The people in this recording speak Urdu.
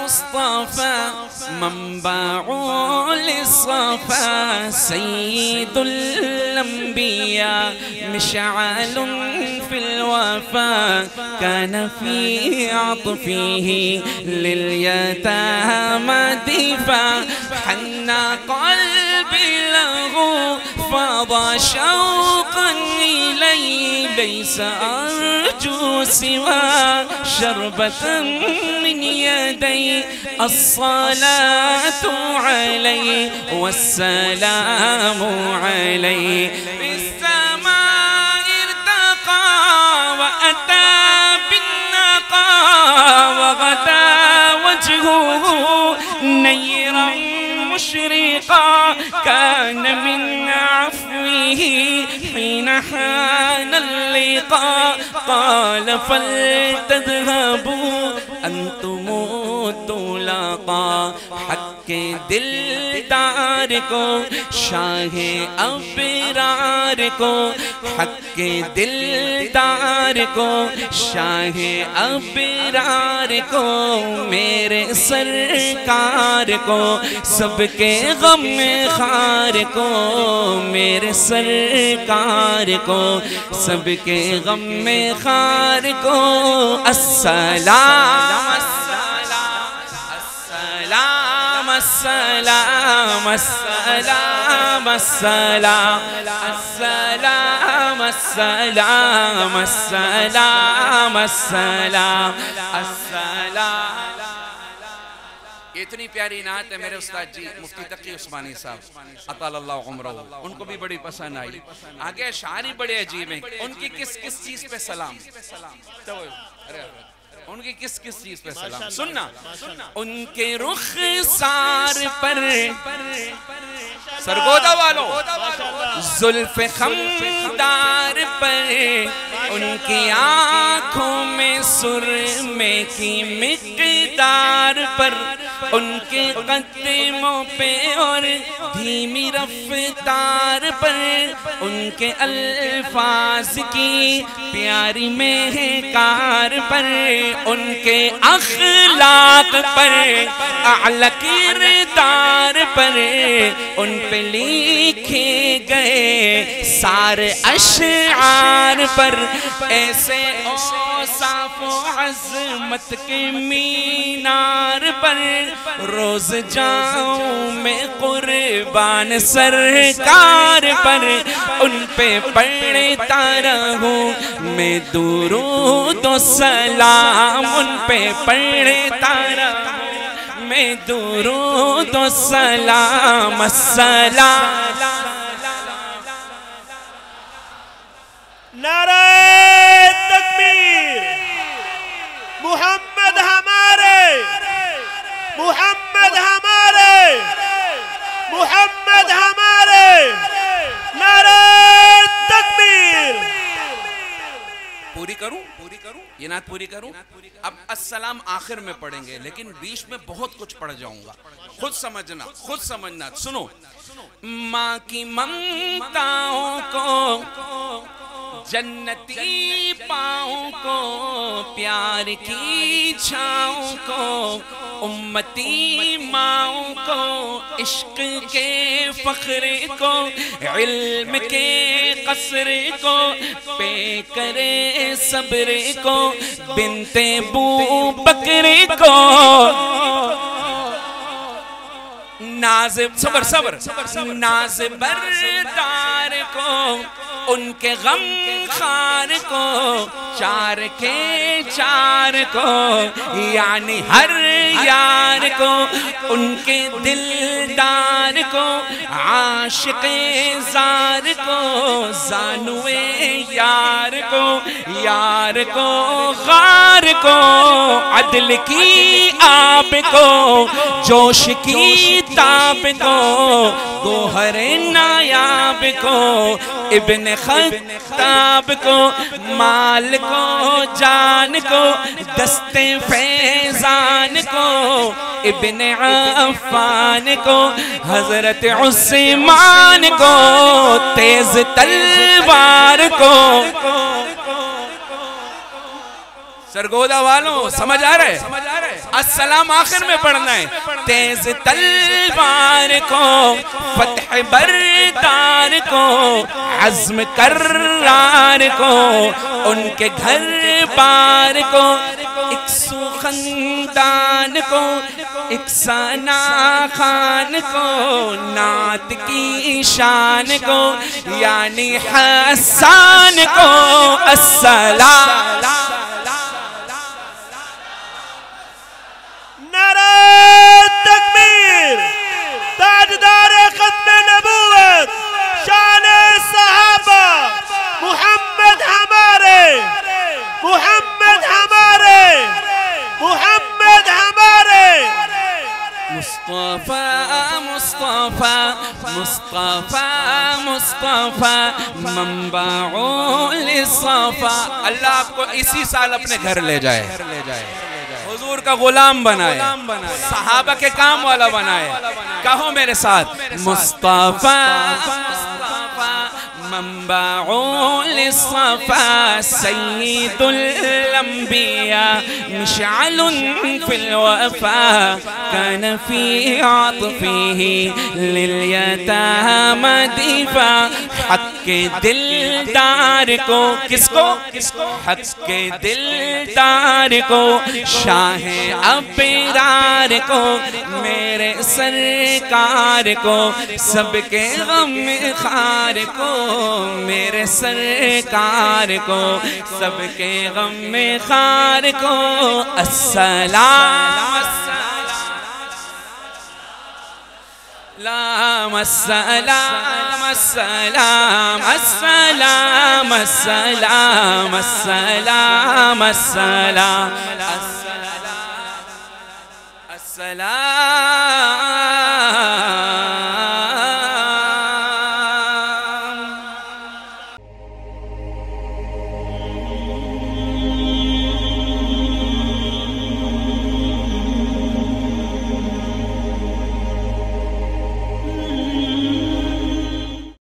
مصطفى منبع للصفا سيد الأنبياء مشعل في الوفا كان في عطفه لليتامى دفا حن قلبي له فاض شوقا إليه ليس أرجو سوى شربة من يدي الصلاة عليه والسلام عليه بالسماء ارتقى وأتى بالنقى وغدا وجهه نيرا مشرقا كان من عفوه حين حان اللقاء قال فلتذهبوا أنتم الطلقاء حق دلدار کو شاہ ابرار کو حق دلدار کو شاہ ابرار کو میرے سرکار کو سب کے غم خار کو میرے سرکار کو سب کے غم خار کو السلام السلام السلام السلام السلام السلام السلام السلام السلام السلام اتنی پیاری نعت ہے میرے استاد جی مفتی تقی عثمانی صاحب اطال اللہ عمرہ ان کو بھی بڑی پسند آئی آگے اشعاری بڑے عجیب ہیں ان کی کس کس چیز پہ سلام ان کی کس کس چیز پہ سلام سننا ان کے رخسار پر سرگودا والوں زلف خمدار پر ان کی آنکھوں میں سرمے کی مقدار پر ان کے قدموں پہ اور دھیمی رفتار پر ان کے الفاظ کی پیاری مہکار پر ان کے اخلاق پر اعلیٰ کردار پر ان پہ لکھے گئے سارے اشعار پر ایسے اوصاف و عظمت کے مینار پر روز جاؤں میں قربان سرکار پر ان پہ پڑھتا رہوں میں درود و سلام ان پہ پڑھتا رہوں میں درود و سلام السلام نعرہ تکبیر محمد ہمارے محمد ہمارے محمد ہمارے نعرہ تکبیر پوری کروں یہ نعت پوری کروں اب السلام آخر میں پڑھیں گے لیکن بیچ میں بہت کچھ پڑھ جاؤں گا خود سمجھنا سنو ماں کی ممتاؤں کو جنتی پاؤں کو پیار کی چھاؤں کو امتی ماؤں کو عشق کے فخر کو علم کے قصر کو پے کرے صبر کو بنت بو بکر کو ناز صبر ناز بردار کو ان کے غم خار کو چار کے چار کو یعنی ہر یار کو ان کے دلدار کو عاشق زار کو زانوے یار کو غار کو عدل کی آب کو جوش کی تاب کو گوہر نایاب کو ابن خطاب کو مال کو جان کو دست فیضان کو ابن عفان کو حضرت عثمان کو تیز تلوار کو سرگودا والوں سمجھ آ رہے السلام آخر میں پڑھنا ہے. تیز تلوار کو فتح بردار کو عزم کرار کو ان کے گھر بار کو ایک سو خندان کو ایک ثنا خان کو نعت کی شان کو یعنی حسان کو السلام. نعرہ تکبیر. تاجدار ختم نبوت شان صحابہ محمد ہمارے محمد ہمارے محمد ہمارے. مصطفیٰ مصطفیٰ مصطفیٰ مصطفیٰ منبع للصفا. اللہ آپ کو اسی سال اپنے گھر لے جائے, حضور کا غلام بنائے, صحابہ کے کام والا بنائے. کہو میرے ساتھ مصطفیٰ منبع للصفا سید الانبیاء مشعل فی الوفا کان فی عطفه لیلیتام دیفا. حق کے دلدار کو کس کو حق کے دلدار کو شاہ ابرار کو میرے سرکار کو سب کے غم خار کو میرے سرکار کو سب کے غم خار کو السلام السلام السلام السلام السلام السلام السلام السلام السلام